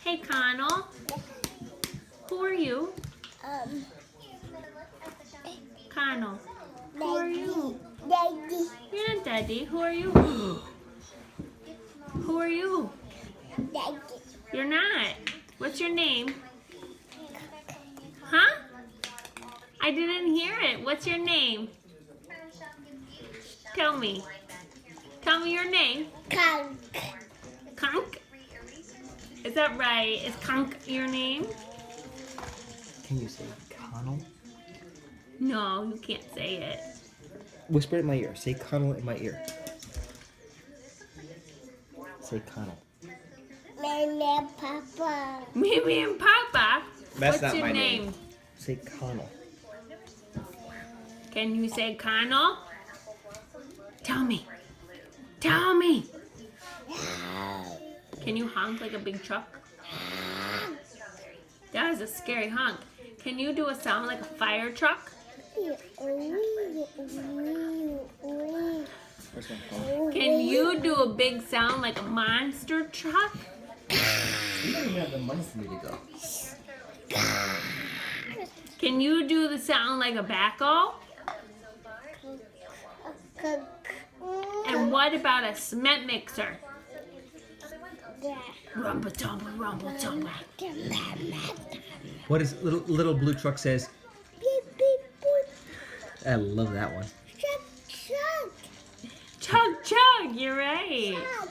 Hey, Connell. Who are you? Connell. Who are you? Daddy. You're not Daddy. Who are you? Who are you? Daddy. You're not. What's your name? Huh? I didn't hear it. What's your name? Tell me. Tell me your name. Conk. Conk? Is that right? Is Conk your name? Can you say Connell? No, you can't say it. Whisper it in my ear. Say Connell in my ear. Say Connell. Mama, Papa. Mimi and Papa. That's What's not your my name? name. Say Connell. Can you say Connell? Tell me. Tell me. Can you honk like a big truck? That is a scary honk. Can you do a sound like a fire truck? Can you do a big sound like a monster truck? You don't even have the money for me to go. Can you do the sound like a backhoe? And what about a cement mixer? Rumba tumba, rumba tumba. What does little blue truck says? Beep, beep, beep. I love that one. Chuck, chuck. Chug chug, you're right. Chuck.